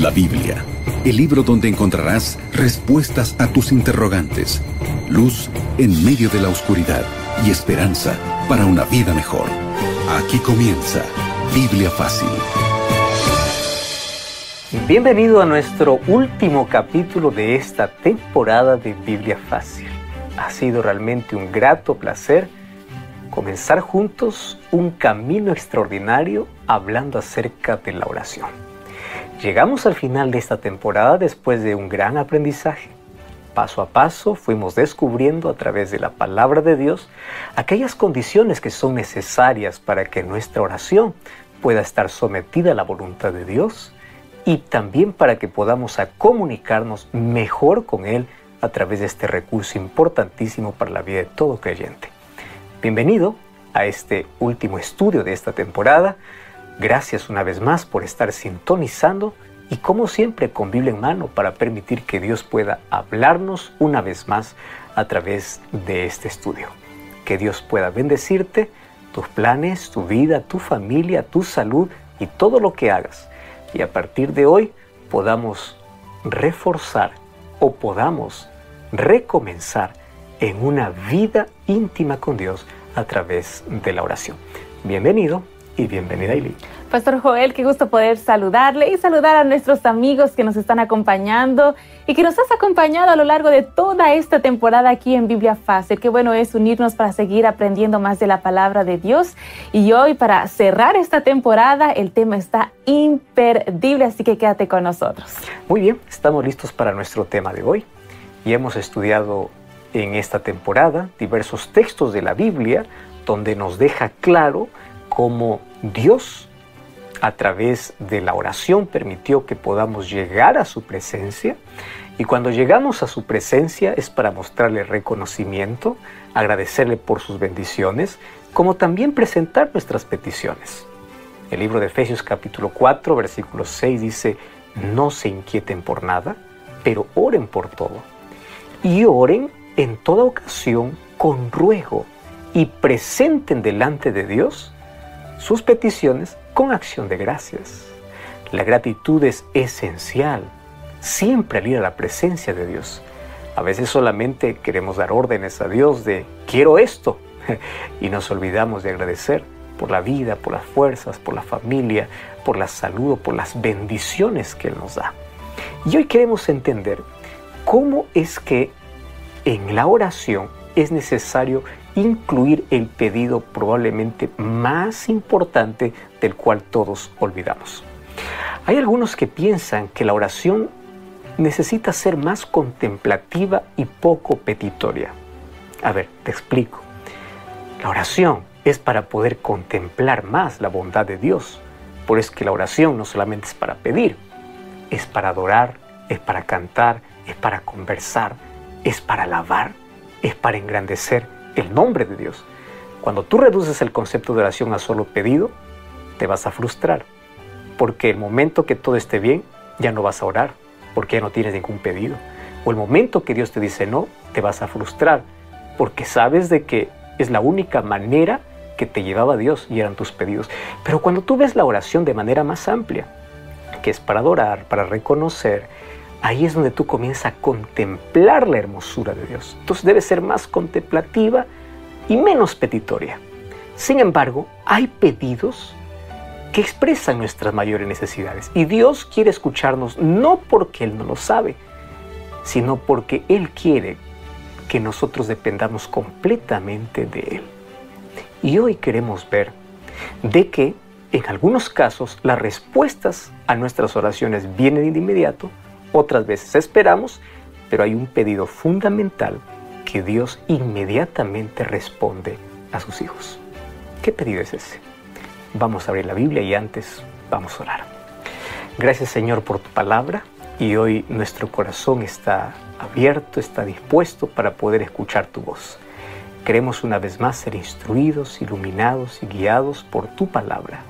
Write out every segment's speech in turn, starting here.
La Biblia, el libro donde encontrarás respuestas a tus interrogantes, luz en medio de la oscuridad y esperanza para una vida mejor. Aquí comienza Biblia Fácil. Bienvenido a nuestro último capítulo de esta temporada de Biblia Fácil. Ha sido realmente un grato placer comenzar juntos un camino extraordinario hablando acerca de la oración. Llegamos al final de esta temporada después de un gran aprendizaje. Paso a paso fuimos descubriendo a través de la palabra de Dios aquellas condiciones que son necesarias para que nuestra oración pueda estar sometida a la voluntad de Dios y también para que podamos comunicarnos mejor con Él a través de este recurso importantísimo para la vida de todo creyente. Bienvenido a este último estudio de esta temporada. Gracias una vez más por estar sintonizando y como siempre con Biblia en mano para permitir que Dios pueda hablarnos una vez más a través de este estudio. Que Dios pueda bendecirte, tus planes, tu vida, tu familia, tu salud y todo lo que hagas. Y a partir de hoy podamos reforzar o podamos recomenzar en una vida íntima con Dios a través de la oración. Bienvenido y bienvenida, Ili. Pastor Joel, qué gusto poder saludarle y saludar a nuestros amigos que nos están acompañando y que nos has acompañado a lo largo de toda esta temporada aquí en Biblia Fácil. Qué bueno es unirnos para seguir aprendiendo más de la palabra de Dios. Y hoy, para cerrar esta temporada, el tema está imperdible, así que quédate con nosotros. Muy bien, estamos listos para nuestro tema de hoy. Y hemos estudiado en esta temporada diversos textos de la Biblia donde nos deja claro cómo Dios, a través de la oración, permitió que podamos llegar a su presencia. Y cuando llegamos a su presencia es para mostrarle reconocimiento, agradecerle por sus bendiciones, como también presentar nuestras peticiones. El libro de Efesios capítulo 4, versículo 6 dice: no se inquieten por nada, pero oren por todo. Y oren en toda ocasión con ruego y presenten delante de Dios sus peticiones con acción de gracias. La gratitud es esencial, siempre al ir a la presencia de Dios. A veces solamente queremos dar órdenes a Dios de quiero esto y nos olvidamos de agradecer por la vida, por las fuerzas, por la familia, por la salud o por las bendiciones que Él nos da. Y hoy queremos entender cómo es que en la oración es necesario incluir el pedido probablemente más importante del cual todos olvidamos. Hay algunos que piensan que la oración necesita ser más contemplativa y poco petitoria. A ver, te explico. La oración es para poder contemplar más la bondad de Dios. Por eso es que la oración no solamente es para pedir, es para adorar, es para cantar, es para conversar, es para alabar, es para engrandecer el nombre de Dios. Cuando tú reduces el concepto de oración a solo pedido, te vas a frustrar, porque el momento que todo esté bien, ya no vas a orar, porque ya no tienes ningún pedido. O el momento que Dios te dice no, te vas a frustrar, porque sabes de que es la única manera que te llevaba a Dios y eran tus pedidos. Pero cuando tú ves la oración de manera más amplia, que es para adorar, para reconocer, ahí es donde tú comienzas a contemplar la hermosura de Dios. Entonces debe ser más contemplativa y menos petitoria. Sin embargo, hay pedidos que expresan nuestras mayores necesidades. Y Dios quiere escucharnos no porque Él no lo sabe, sino porque Él quiere que nosotros dependamos completamente de Él. Y hoy queremos ver de que en algunos casos las respuestas a nuestras oraciones vienen de inmediato. Otras veces esperamos, pero hay un pedido fundamental que Dios inmediatamente responde a sus hijos. ¿Qué pedido es ese? Vamos a abrir la Biblia y antes vamos a orar. Gracias, Señor, por tu palabra, y hoy nuestro corazón está abierto, está dispuesto para poder escuchar tu voz. Queremos una vez más ser instruidos, iluminados y guiados por tu palabra.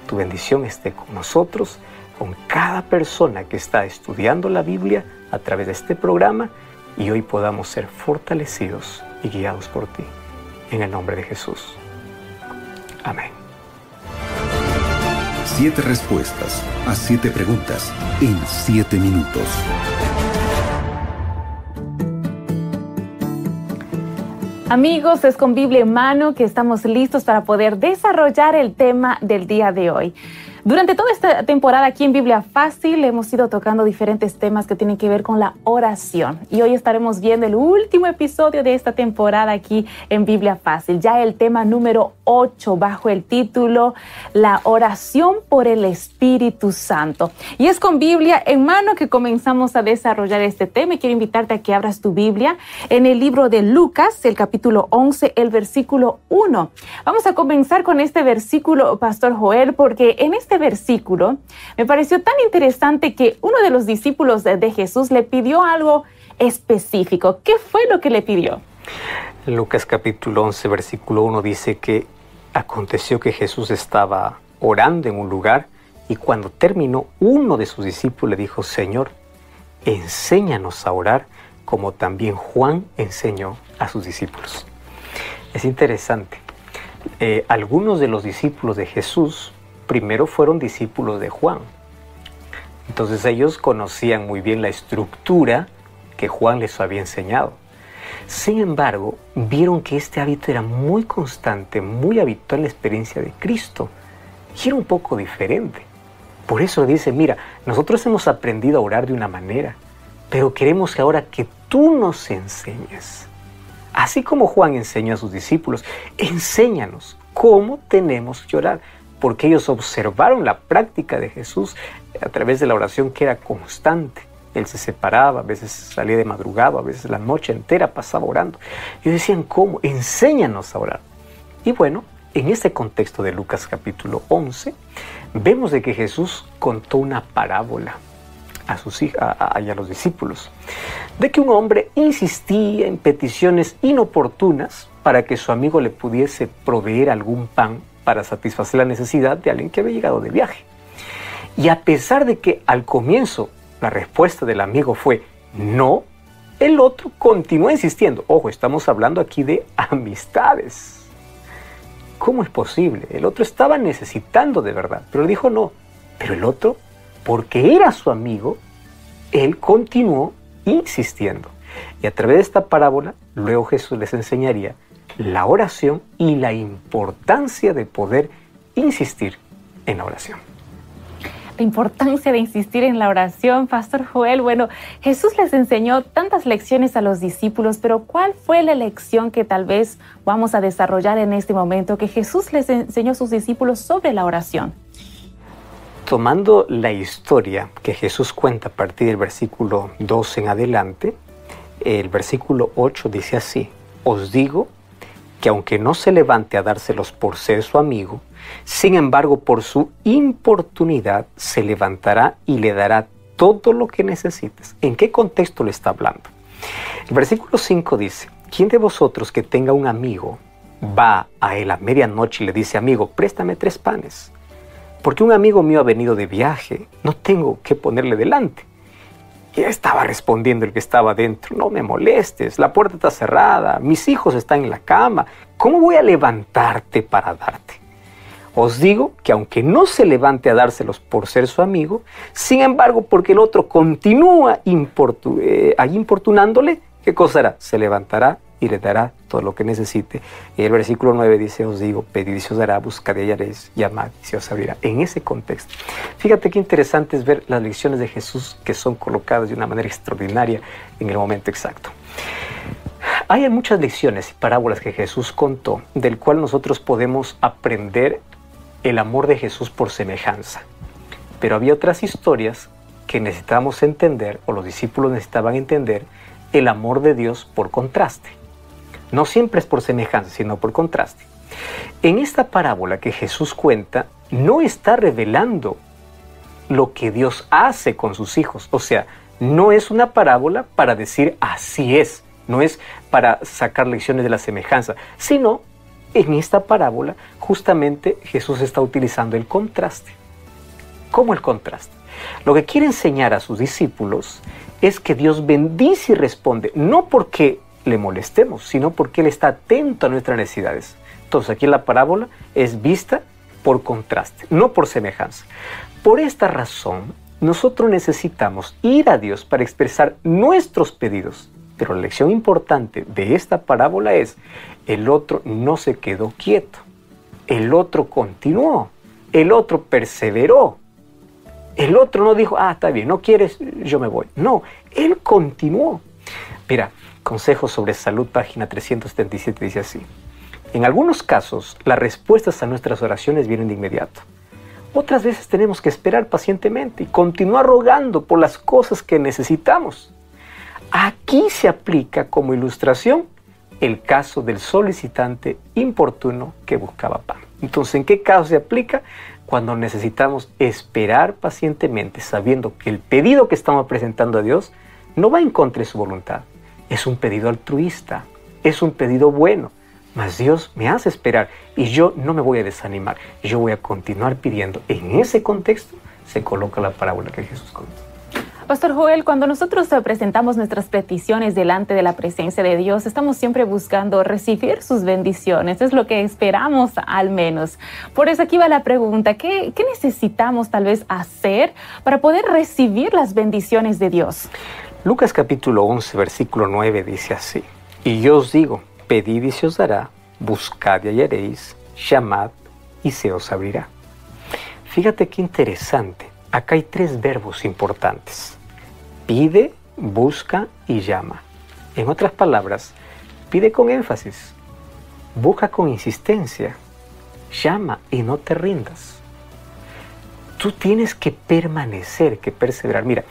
Tu bendición esté con nosotros, con cada persona que está estudiando la Biblia a través de este programa, y hoy podamos ser fortalecidos y guiados por ti. En el nombre de Jesús. Amén. 7 respuestas a 7 preguntas en 7 minutos. Amigos, es con Biblia en mano que estamos listos para poder desarrollar el tema del día de hoy. Durante toda esta temporada aquí en Biblia Fácil hemos ido tocando diferentes temas que tienen que ver con la oración. Y hoy estaremos viendo el último episodio de esta temporada aquí en Biblia Fácil. Ya el tema número 8 bajo el título La oración por el Espíritu Santo. Y es con Biblia en mano que comenzamos a desarrollar este tema. Y quiero invitarte a que abras tu Biblia en el libro de Lucas, el capítulo 11, el versículo 1. Vamos a comenzar con este versículo, Pastor Joel, porque en este versículo me pareció tan interesante que uno de los discípulos de Jesús le pidió algo específico. ¿Qué fue lo que le pidió? Lucas capítulo 11, versículo 1 dice que aconteció que Jesús estaba orando en un lugar y cuando terminó, uno de sus discípulos le dijo: Señor, enséñanos a orar como también Juan enseñó a sus discípulos. Es interesante. Algunos de los discípulos de Jesús primero fueron discípulos de Juan. Entonces ellos conocían muy bien la estructura que Juan les había enseñado. Sin embargo, vieron que este hábito era muy constante, muy habitual en la experiencia de Cristo. Y era un poco diferente. Por eso dice: mira, nosotros hemos aprendido a orar de una manera, pero queremos ahora que tú nos enseñes. Así como Juan enseñó a sus discípulos, enséñanos cómo tenemos que orar. Porque ellos observaron la práctica de Jesús a través de la oración, que era constante. Él se separaba, a veces salía de madrugada, a veces la noche entera pasaba orando. Y decían: ¿cómo? Enséñanos a orar. Y bueno, en este contexto de Lucas capítulo 11, vemos de que Jesús contó una parábola a los discípulos, de que un hombre insistía en peticiones inoportunas para que su amigo le pudiese proveer algún pan para satisfacer la necesidad de alguien que había llegado de viaje. Y a pesar de que al comienzo la respuesta del amigo fue no, el otro continuó insistiendo. Ojo, estamos hablando aquí de amistades. ¿Cómo es posible? El otro estaba necesitando de verdad, pero dijo no. Pero el otro, porque era su amigo, él continuó insistiendo. Y a través de esta parábola, luego Jesús les enseñaría la oración y la importancia de poder insistir en la oración. La importancia de insistir en la oración, Pastor Joel. Bueno, Jesús les enseñó tantas lecciones a los discípulos, pero ¿cuál fue la lección que tal vez vamos a desarrollar en este momento que Jesús les enseñó a sus discípulos sobre la oración? Tomando la historia que Jesús cuenta a partir del versículo 2 en adelante, el versículo 8 dice así: os digo que aunque no se levante a dárselos por ser su amigo, sin embargo por su importunidad se levantará y le dará todo lo que necesites. ¿En qué contexto le está hablando? El versículo 5 dice: ¿quién de vosotros que tenga un amigo va a él a medianoche y le dice: amigo, préstame 3 panes? Porque un amigo mío ha venido de viaje, no tengo que ponerle delante. Y estaba respondiendo el que estaba dentro: no me molestes, la puerta está cerrada, mis hijos están en la cama, ¿cómo voy a levantarte para darte? Os digo que aunque no se levante a dárselos por ser su amigo, sin embargo, porque el otro continúa importunándole, ¿qué cosa hará? Se levantará y le dará todo lo que necesite. Y el versículo 9 dice: os digo, pedid y se os dará, buscad y hallaréis, llamad y se os abrirá. En ese contexto, fíjate qué interesante es ver las lecciones de Jesús que son colocadas de una manera extraordinaria en el momento exacto. Hay muchas lecciones y parábolas que Jesús contó, del cual nosotros podemos aprender el amor de Jesús por semejanza. Pero había otras historias que necesitábamos entender, o los discípulos necesitaban entender, el amor de Dios por contraste. No siempre es por semejanza, sino por contraste. En esta parábola que Jesús cuenta, no está revelando lo que Dios hace con sus hijos. O sea, no es una parábola para decir así es. No es para sacar lecciones de la semejanza, sino en esta parábola justamente Jesús está utilizando el contraste. ¿Cómo el contraste? Lo que quiere enseñar a sus discípulos es que Dios bendice y responde, no porque le molestemos, sino porque Él está atento a nuestras necesidades. Entonces aquí en la parábola es vista por contraste, no por semejanza. Por esta razón, nosotros necesitamos ir a Dios para expresar nuestros pedidos. Pero la lección importante de esta parábola es, el otro no se quedó quieto, el otro continuó, el otro perseveró. El otro no dijo, está bien, no quieres, yo me voy. No, él continuó. Mira, Consejos sobre Salud, página 377, dice así. En algunos casos, las respuestas a nuestras oraciones vienen de inmediato. Otras veces tenemos que esperar pacientemente y continuar rogando por las cosas que necesitamos. Aquí se aplica como ilustración el caso del solicitante importuno que buscaba pan. Entonces, ¿en qué caso se aplica? Cuando necesitamos esperar pacientemente, sabiendo que el pedido que estamos presentando a Dios no va en contra de su voluntad. Es un pedido altruista, es un pedido bueno, mas Dios me hace esperar y yo no me voy a desanimar. Yo voy a continuar pidiendo. En ese contexto se coloca la parábola que Jesús contó. Pastor Joel, cuando nosotros presentamos nuestras peticiones delante de la presencia de Dios, estamos siempre buscando recibir sus bendiciones. Es lo que esperamos al menos. Por eso aquí va la pregunta, ¿qué necesitamos tal vez hacer para poder recibir las bendiciones de Dios? Lucas capítulo 11, versículo 9 dice así. Y yo os digo, pedid y se os dará, buscad y hallaréis, llamad y se os abrirá. Fíjate qué interesante. Acá hay 3 verbos importantes. Pide, busca y llama. En otras palabras, pide con énfasis, busca con insistencia, llama y no te rindas. Tú tienes que permanecer, que perseverar. Mira,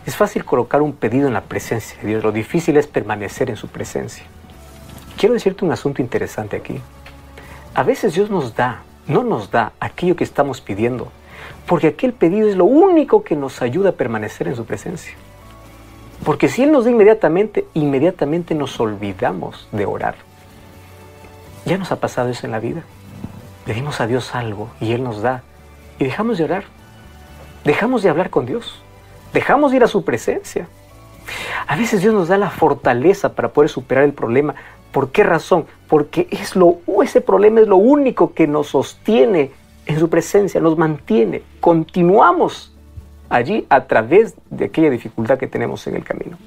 es fácil colocar un pedido en la presencia de Dios. Lo difícil es permanecer en su presencia. Quiero decirte un asunto interesante aquí. A veces Dios no nos da aquello que estamos pidiendo, porque aquel pedido es lo único que nos ayuda a permanecer en su presencia. Porque si Él nos da inmediatamente nos olvidamos de orar. Ya nos ha pasado eso en la vida. Pedimos a Dios algo y Él nos da y dejamos de orar. Dejamos de hablar con Dios. Dejamos de ir a su presencia. A veces Dios nos da la fortaleza para poder superar el problema. ¿Por qué razón? Porque ese problema es lo único que nos sostiene en su presencia, nos mantiene. Continuamos allí a través de aquella dificultad que tenemos en el camino.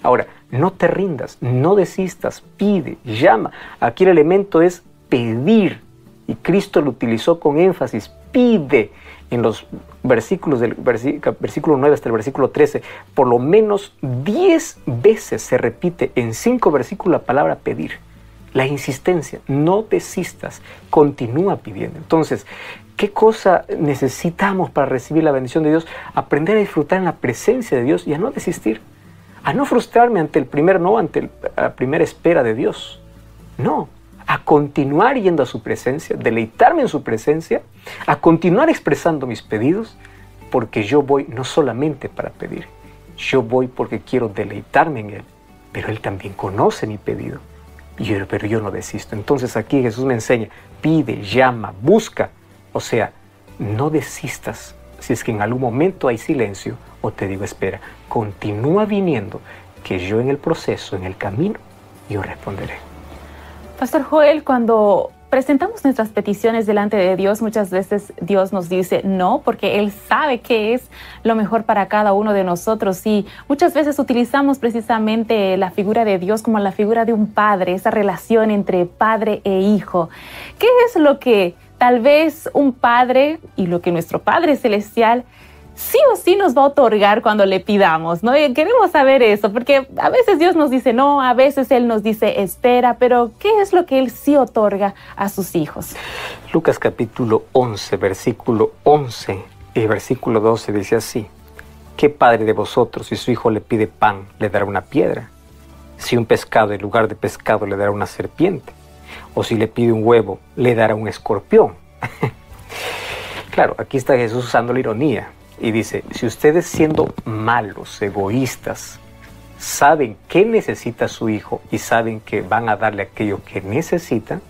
Ahora, no te rindas, no desistas, pide, llama. Aquí el elemento es pedir. Y Cristo lo utilizó con énfasis, pide. En los versículos del versículo 9 hasta el versículo 13, por lo menos 10 veces se repite en 5 versículos la palabra pedir. La insistencia, no desistas, continúa pidiendo. Entonces, ¿qué cosa necesitamos para recibir la bendición de Dios? Aprender a disfrutar en la presencia de Dios y a no desistir. A no frustrarme ante el primer no, ante la primera espera de Dios. No. A continuar yendo a su presencia, deleitarme en su presencia, a continuar expresando mis pedidos, porque yo voy no solamente para pedir, yo voy porque quiero deleitarme en Él, pero Él también conoce mi pedido, pero yo no desisto. Entonces aquí Jesús me enseña, pide, llama, busca, o sea, no desistas. Si es que en algún momento hay silencio, o te digo espera, continúa viniendo, que yo en el proceso, en el camino, yo responderé. Pastor Joel, cuando presentamos nuestras peticiones delante de Dios, muchas veces Dios nos dice no, porque Él sabe qué es lo mejor para cada uno de nosotros. Y muchas veces utilizamos precisamente la figura de Dios como la figura de un padre, esa relación entre padre e hijo. ¿Qué es lo que tal vez un padre y lo que nuestro Padre Celestial sí o sí nos va a otorgar cuando le pidamos, ¿no? Y queremos saber eso, porque a veces Dios nos dice no, a veces Él nos dice espera, pero ¿qué es lo que Él sí otorga a sus hijos? Lucas capítulo 11, versículo 11 y versículo 12 dice así: ¿qué padre de vosotros, si su hijo le pide pan, le dará una piedra? Si un pescado en lugar de pescado le dará una serpiente, o si le pide un huevo, le dará un escorpión. Claro, aquí está Jesús usando la ironía. Y dice, si ustedes siendo malos, egoístas, saben qué necesita su hijo y saben que van a darle aquello que necesitan,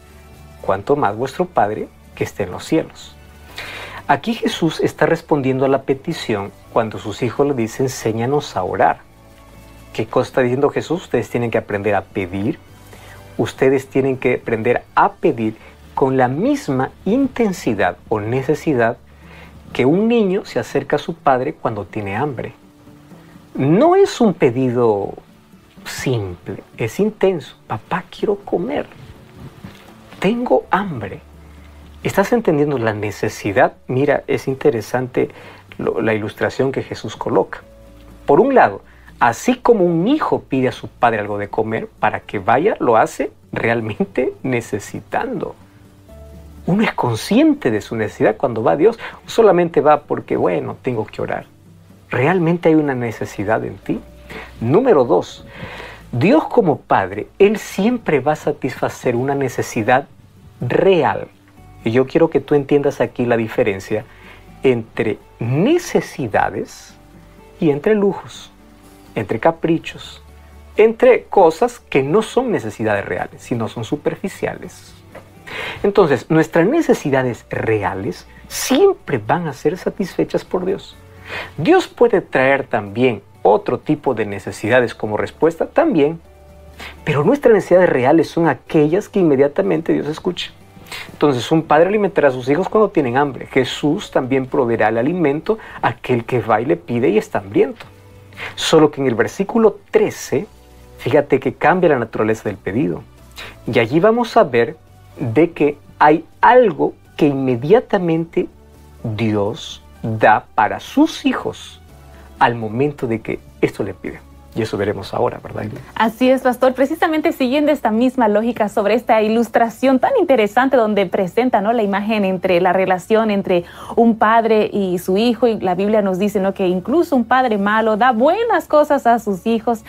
cuánto más vuestro Padre que esté en los cielos. Aquí Jesús está respondiendo a la petición cuando sus hijos le dicen, enséñanos a orar. ¿Qué cosa está diciendo Jesús? Ustedes tienen que aprender a pedir. Ustedes tienen que aprender a pedir con la misma intensidad o necesidad que un niño se acerca a su padre cuando tiene hambre. No es un pedido simple, es intenso. Papá, quiero comer. Tengo hambre. ¿Estás entendiendo la necesidad? Mira, es interesante la ilustración que Jesús coloca. Por un lado, así como un hijo pide a su padre algo de comer, para que vaya, lo hace realmente necesitando. Uno es consciente de su necesidad cuando va a Dios, o solamente va porque, bueno, tengo que orar. ¿Realmente hay una necesidad en ti? Número 2, Dios como Padre, Él siempre va a satisfacer una necesidad real. Y yo quiero que tú entiendas aquí la diferencia entre necesidades y entre lujos, entre caprichos, entre cosas que no son necesidades reales, sino son superficiales. Entonces, nuestras necesidades reales siempre van a ser satisfechas por Dios. Dios puede traer también otro tipo de necesidades como respuesta, también, pero nuestras necesidades reales son aquellas que inmediatamente Dios escucha. Entonces, un padre alimentará a sus hijos cuando tienen hambre. Jesús también proveerá el alimento a aquel que va y le pide y está hambriento. Solo que en el versículo 13, fíjate que cambia la naturaleza del pedido. Y allí vamos a ver de que hay algo que inmediatamente Dios da para sus hijos al momento de que esto le pide. Y eso veremos ahora, ¿verdad? Así es, pastor. Precisamente siguiendo esta misma lógica sobre esta ilustración tan interesante donde presenta, ¿no?, la imagen entre la relación entre un padre y su hijo. Y la Biblia nos dice, ¿no?, que incluso un padre malo da buenas cosas a sus hijos.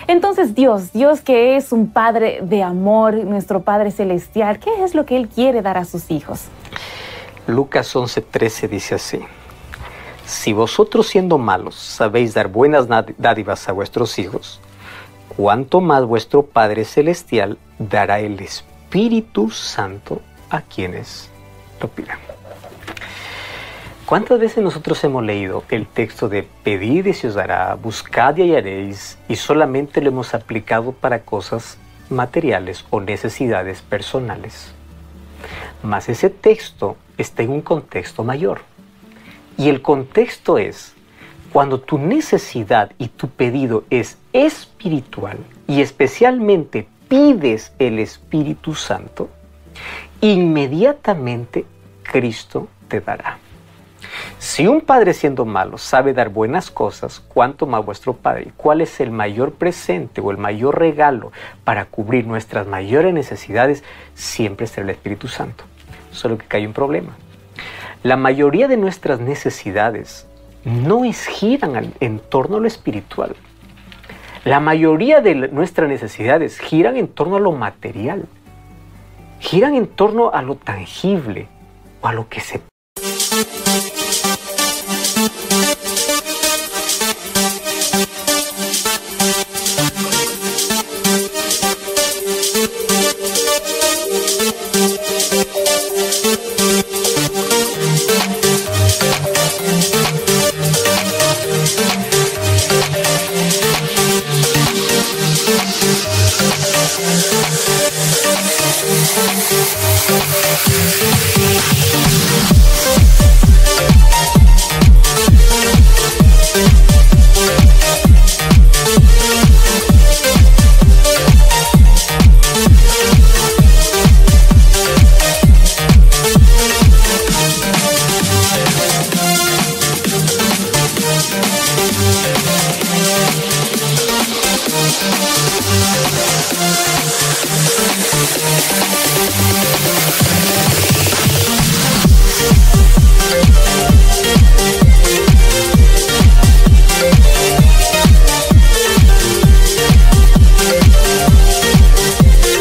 Entonces Dios que es un padre de amor, nuestro Padre Celestial, ¿qué es lo que Él quiere dar a sus hijos? Lucas 11:13 dice así: si vosotros siendo malos sabéis dar buenas dádivas a vuestros hijos, cuánto más vuestro Padre Celestial dará el Espíritu Santo a quienes lo pidan. ¿Cuántas veces nosotros hemos leído el texto de pedid y se os dará, buscad y hallaréis, y solamente lo hemos aplicado para cosas materiales o necesidades personales? Mas ese texto está en un contexto mayor. Y el contexto es, cuando tu necesidad y tu pedido es espiritual y especialmente pides el Espíritu Santo, inmediatamente Cristo te dará. Si un padre siendo malo sabe dar buenas cosas, ¿cuánto más vuestro Padre? ¿Cuál es el mayor presente o el mayor regalo para cubrir nuestras mayores necesidades? Siempre será el Espíritu Santo. Solo que hay un problema. La mayoría de nuestras necesidades no giran en torno a lo espiritual. La mayoría de nuestras necesidades giran en torno a lo material. Giran en torno a lo tangible o a lo que se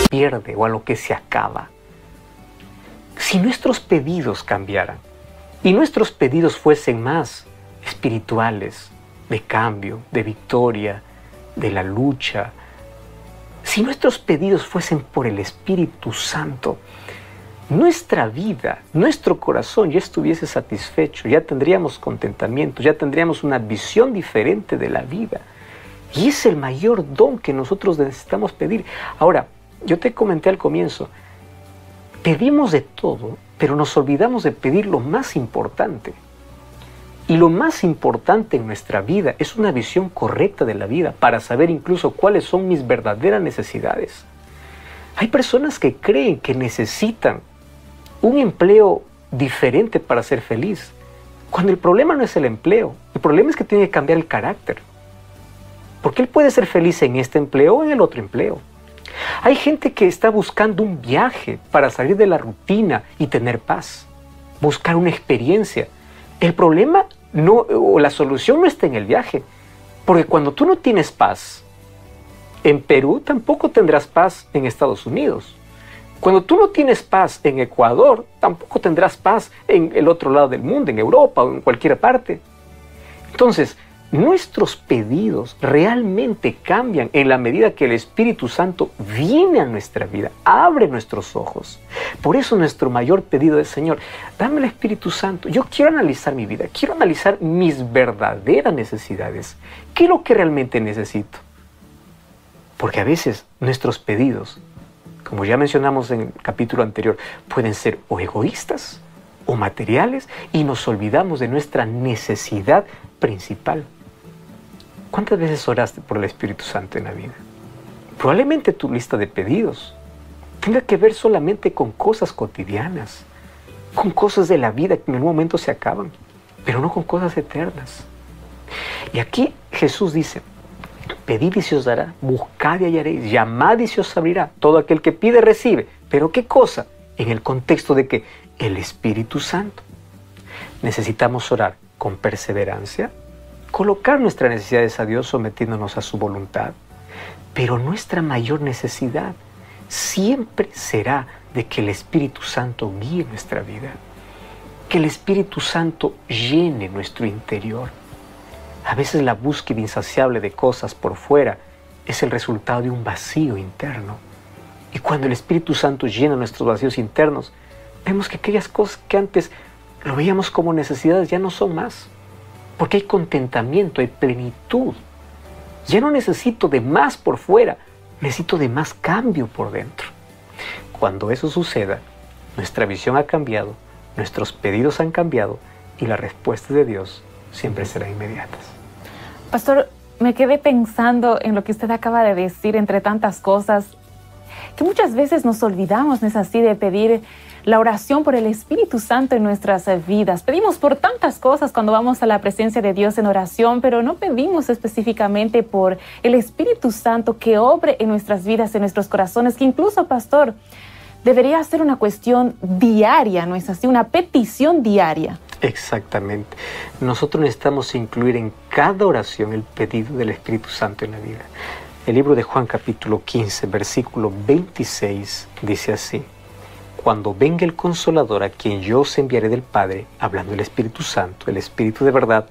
pierde o a lo que se acaba. Si nuestros pedidos cambiaran y nuestros pedidos fuesen más espirituales, de cambio, de victoria, de la lucha, si nuestros pedidos fuesen por el Espíritu Santo, nuestra vida, nuestro corazón ya estuviese satisfecho, ya tendríamos contentamiento, ya tendríamos una visión diferente de la vida. Y es el mayor don que nosotros necesitamos pedir. Ahora, yo te comenté al comienzo, Pedimos de todo, pero nos olvidamos de pedir lo más importante. Y lo más importante en nuestra vida es una visión correcta de la vida para saber incluso cuáles son mis verdaderas necesidades. Hay personas que creen que necesitan un empleo diferente para ser feliz, cuando el problema no es el empleo, el problema es que tiene que cambiar el carácter. Porque él puede ser feliz en este empleo o en el otro empleo. Hay gente que está buscando un viaje para salir de la rutina y tener paz, buscar una experiencia. El problema o la solución no está en el viaje, porque cuando tú no tienes paz en Perú, tampoco tendrás paz en Estados Unidos. Cuando tú no tienes paz en Ecuador, tampoco tendrás paz en el otro lado del mundo, en Europa o en cualquier parte. Entonces, nuestros pedidos realmente cambian en la medida que el Espíritu Santo viene a nuestra vida, abre nuestros ojos. Por eso nuestro mayor pedido es: Señor, dame el Espíritu Santo. Yo quiero analizar mi vida, quiero analizar mis verdaderas necesidades. ¿Qué es lo que realmente necesito? Porque a veces nuestros pedidos, como ya mencionamos en el capítulo anterior, pueden ser o egoístas o materiales y nos olvidamos de nuestra necesidad principal. ¿Cuántas veces oraste por el Espíritu Santo en la vida? Probablemente tu lista de pedidos tenga que ver solamente con cosas cotidianas, con cosas de la vida que en algún momento se acaban, pero no con cosas eternas. Y aquí Jesús dice: pedid y se os dará, buscad y hallaréis, llamad y se os abrirá. Todo aquel que pide recibe. ¿Pero qué cosa? En el contexto de que el Espíritu Santo. Necesitamos orar con perseverancia, colocar nuestras necesidades a Dios sometiéndonos a su voluntad. Pero nuestra mayor necesidad siempre será de que el Espíritu Santo guíe nuestra vida. Que el Espíritu Santo llene nuestro interior. A veces la búsqueda insaciable de cosas por fuera es el resultado de un vacío interno. Y cuando el Espíritu Santo llena nuestros vacíos internos, vemos que aquellas cosas que antes lo veíamos como necesidades ya no son más. Porque hay contentamiento, hay plenitud. Ya no necesito de más por fuera, necesito de más cambio por dentro. Cuando eso suceda, nuestra visión ha cambiado, nuestros pedidos han cambiado y las respuestas de Dios siempre serán inmediatas. Pastor, me quedé pensando en lo que usted acaba de decir, entre tantas cosas, que muchas veces nos olvidamos, ¿no es así?, de pedir la oración por el Espíritu Santo en nuestras vidas. Pedimos por tantas cosas cuando vamos a la presencia de Dios en oración, pero no pedimos específicamente por el Espíritu Santo que obre en nuestras vidas, en nuestros corazones, que incluso, pastor, debería ser una cuestión diaria, ¿no es así?, una petición diaria. Exactamente. Nosotros necesitamos incluir en cada oración el pedido del Espíritu Santo en la vida. El libro de Juan capítulo 15, versículo 26 dice así: cuando venga el Consolador, a quien yo os enviaré del Padre, hablando del Espíritu Santo, el Espíritu de verdad,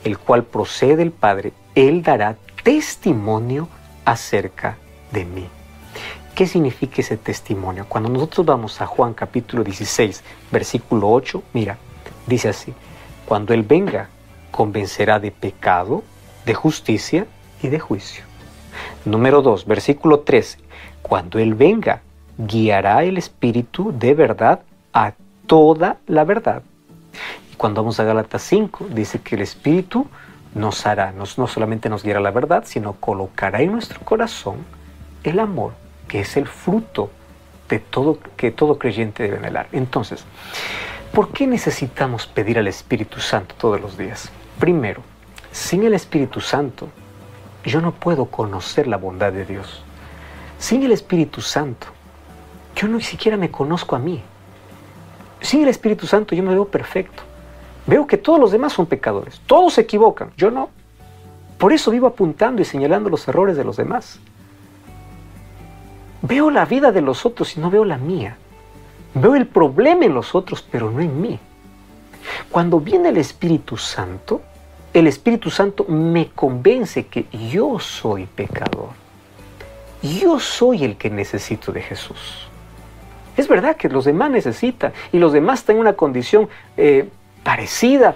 el cual procede del Padre, Él dará testimonio acerca de mí. ¿Qué significa ese testimonio? Cuando nosotros vamos a Juan capítulo 16, versículo 8, mira, dice así: cuando Él venga, convencerá de pecado, de justicia y de juicio. Número 2, versículo 13, cuando Él venga, guiará el Espíritu de verdad a toda la verdad. Y cuando vamos a Gálatas 5, dice que el Espíritu nos hará, no solamente nos guiará a la verdad, sino colocará en nuestro corazón el amor, que es el fruto de todo que todo creyente debe anhelar. Entonces, ¿por qué necesitamos pedir al Espíritu Santo todos los días? Primero, sin el Espíritu Santo, yo no puedo conocer la bondad de Dios. Sin el Espíritu Santo, yo ni siquiera me conozco a mí. Sin el Espíritu Santo yo me veo perfecto. Veo que todos los demás son pecadores. Todos se equivocan, yo no. Por eso vivo apuntando y señalando los errores de los demás. Veo la vida de los otros y no veo la mía. Veo el problema en los otros, pero no en mí. Cuando viene el Espíritu Santo me convence que yo soy pecador. Yo soy el que necesito de Jesús. Es verdad que los demás necesitan y los demás están en una condición parecida,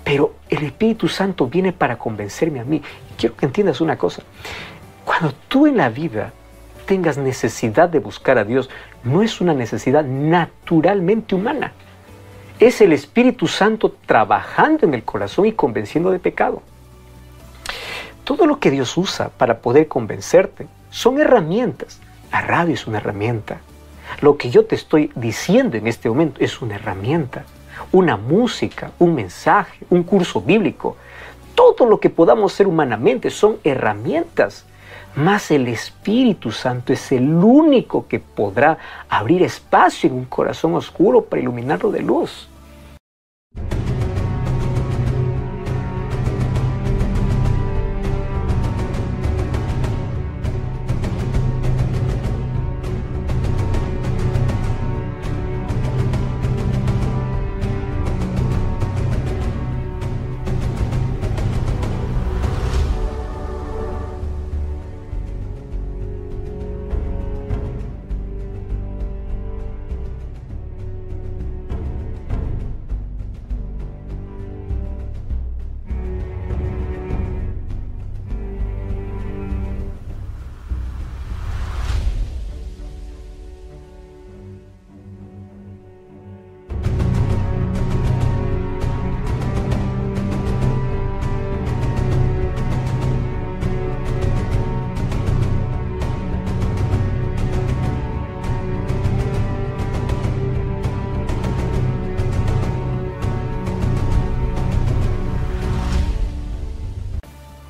pero el Espíritu Santo viene para convencerme a mí. Y quiero que entiendas una cosa. Cuando tú en la vida tengas necesidad de buscar a Dios, no es una necesidad naturalmente humana. Es el Espíritu Santo trabajando en el corazón y convenciendo de pecado. Todo lo que Dios usa para poder convencerte son herramientas. La radio es una herramienta. Lo que yo te estoy diciendo en este momento es una herramienta. Una música, un mensaje, un curso bíblico. Todo lo que podamos hacer humanamente son herramientas. Mas el Espíritu Santo es el único que podrá abrir espacio en un corazón oscuro para iluminarlo de luz.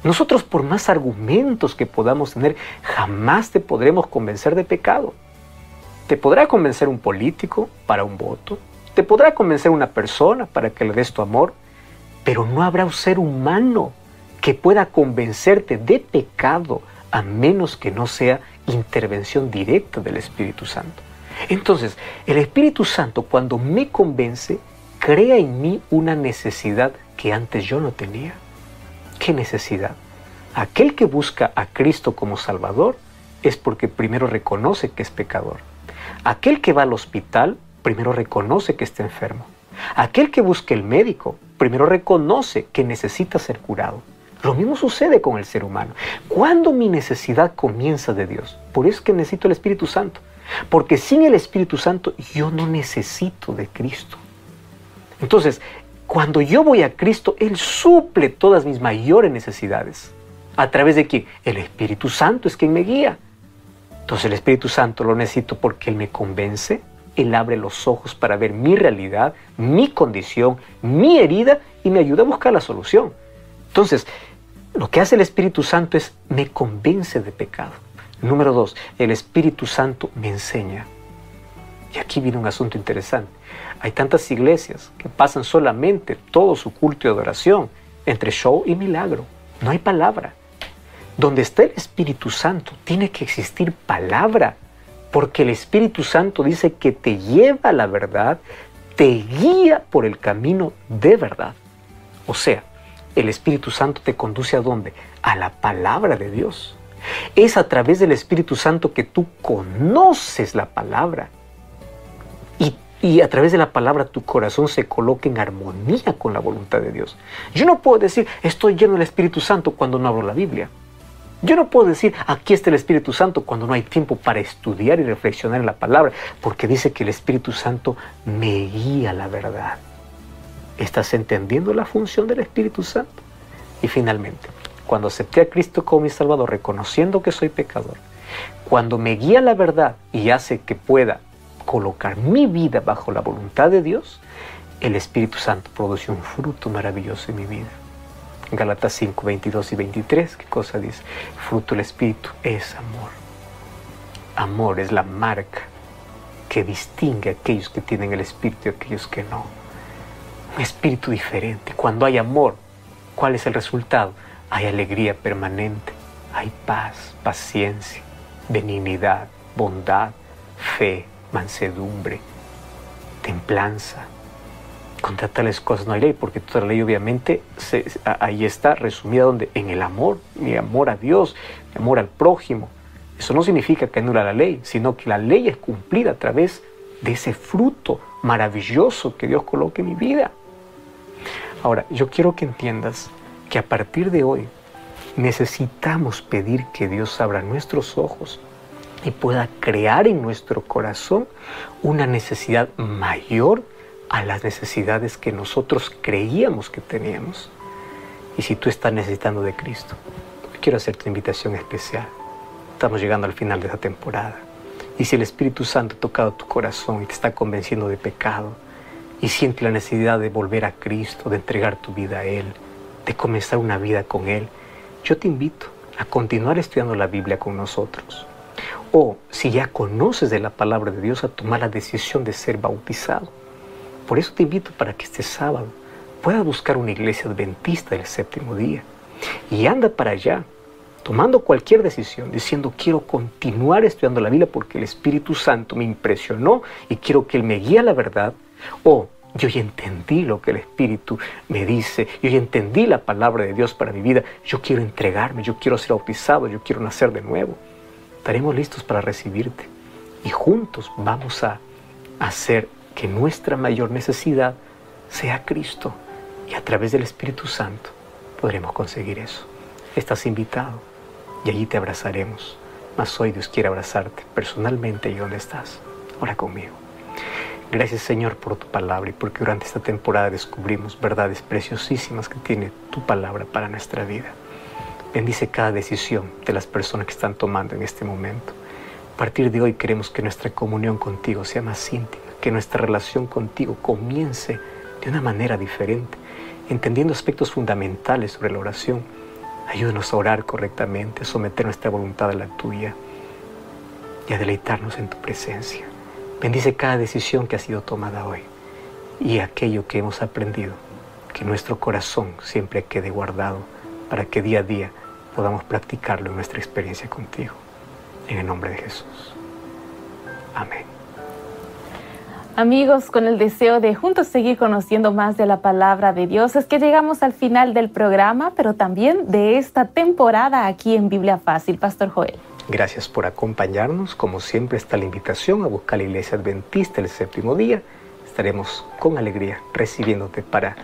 Nosotros, por más argumentos que podamos tener, jamás te podremos convencer de pecado. Te podrá convencer un político para un voto, te podrá convencer una persona para que le des tu amor, pero no habrá un ser humano que pueda convencerte de pecado a menos que no sea intervención directa del Espíritu Santo. Entonces, el Espíritu Santo, cuando me convence, crea en mí una necesidad que antes yo no tenía. ¿Qué necesidad? Aquel que busca a Cristo como Salvador es porque primero reconoce que es pecador. Aquel que va al hospital primero reconoce que está enfermo. Aquel que busca el médico primero reconoce que necesita ser curado. Lo mismo sucede con el ser humano. ¿Cuándo mi necesidad comienza de Dios? Por eso es que necesito el Espíritu Santo. Porque sin el Espíritu Santo yo no necesito de Cristo. Entonces, cuando yo voy a Cristo, Él suple todas mis mayores necesidades. ¿A través de quién? El Espíritu Santo es quien me guía. Entonces el Espíritu Santo lo necesito porque Él me convence, Él abre los ojos para ver mi realidad, mi condición, mi herida y me ayuda a buscar la solución. Entonces, lo que hace el Espíritu Santo es me convence de pecado. Número 2, el Espíritu Santo me enseña. Y aquí viene un asunto interesante. Hay tantas iglesias que pasan solamente todo su culto y adoración entre show y milagro. No hay palabra. Donde está el Espíritu Santo tiene que existir palabra, porque el Espíritu Santo dice que te lleva a la verdad, te guía por el camino de verdad. O sea, el Espíritu Santo te conduce ¿a dónde? A la palabra de Dios. Es a través del Espíritu Santo que tú conoces la palabra. Y a través de la palabra tu corazón se coloca en armonía con la voluntad de Dios. Yo no puedo decir, estoy lleno del Espíritu Santo cuando no abro la Biblia. Yo no puedo decir, aquí está el Espíritu Santo cuando no hay tiempo para estudiar y reflexionar en la palabra, porque dice que el Espíritu Santo me guía a la verdad. ¿Estás entendiendo la función del Espíritu Santo? Y finalmente, cuando acepté a Cristo como mi Salvador, reconociendo que soy pecador, cuando me guía la verdad y hace que pueda colocar mi vida bajo la voluntad de Dios, el Espíritu Santo produce un fruto maravilloso en mi vida. En Gálatas 5, 22 y 23, ¿qué cosa dice? Fruto del Espíritu es amor. Amor es la marca que distingue a aquellos que tienen el Espíritu y a aquellos que no. Un espíritu diferente. Cuando hay amor, ¿cuál es el resultado? Hay alegría permanente, hay paz, paciencia, benignidad, bondad, fe, mansedumbre, templanza. Contra tales cosas no hay ley, porque toda la ley obviamente ahí está resumida donde en el amor, mi amor a Dios, mi amor al prójimo. Eso no significa que anula la ley, sino que la ley es cumplida a través de ese fruto maravilloso que Dios coloca en mi vida. Ahora, yo quiero que entiendas que a partir de hoy necesitamos pedir que Dios abra nuestros ojos y pueda crear en nuestro corazón una necesidad mayor a las necesidades que nosotros creíamos que teníamos. Y si tú estás necesitando de Cristo, quiero hacerte una invitación especial. Estamos llegando al final de esta temporada. Y si el Espíritu Santo ha tocado tu corazón y te está convenciendo de pecado, y sientes la necesidad de volver a Cristo, de entregar tu vida a Él, de comenzar una vida con Él, yo te invito a continuar estudiando la Biblia con nosotros. O si ya conoces de la palabra de Dios, a tomar la decisión de ser bautizado. Por eso te invito para que este sábado puedas buscar una iglesia adventista del séptimo día. Y anda para allá, tomando cualquier decisión, diciendo quiero continuar estudiando la Biblia porque el Espíritu Santo me impresionó y quiero que Él me guíe a la verdad. O yo ya entendí lo que el Espíritu me dice, yo ya entendí la palabra de Dios para mi vida, yo quiero entregarme, yo quiero ser bautizado, yo quiero nacer de nuevo. Estaremos listos para recibirte y juntos vamos a hacer que nuestra mayor necesidad sea Cristo y a través del Espíritu Santo podremos conseguir eso. Estás invitado y allí te abrazaremos, mas hoy Dios quiere abrazarte personalmente y donde estás. Ora conmigo. Gracias, Señor, por tu palabra y porque durante esta temporada descubrimos verdades preciosísimas que tiene tu palabra para nuestra vida. Bendice cada decisión de las personas que están tomando en este momento. A partir de hoy queremos que nuestra comunión contigo sea más íntima, que nuestra relación contigo comience de una manera diferente, entendiendo aspectos fundamentales sobre la oración. Ayúdanos a orar correctamente, a someter nuestra voluntad a la tuya y a deleitarnos en tu presencia. Bendice cada decisión que ha sido tomada hoy y aquello que hemos aprendido, que nuestro corazón siempre quede guardado para que día a día podamos practicarlo en nuestra experiencia contigo. En el nombre de Jesús. Amén. Amigos, con el deseo de juntos seguir conociendo más de la palabra de Dios, es que llegamos al final del programa, pero también de esta temporada aquí en Biblia Fácil. Pastor Joel. Gracias por acompañarnos. Como siempre está la invitación a buscar la Iglesia Adventista el séptimo día. Estaremos con alegría recibiéndote para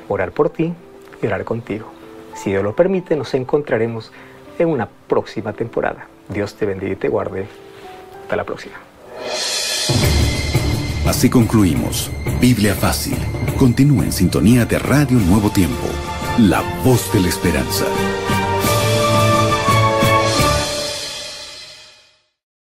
orar por ti y orar contigo. Si Dios lo permite, nos encontraremos en una próxima temporada. Dios te bendiga y te guarde. Hasta la próxima. Así concluimos Biblia Fácil. Continúa en sintonía de Radio Nuevo Tiempo, la voz de la esperanza.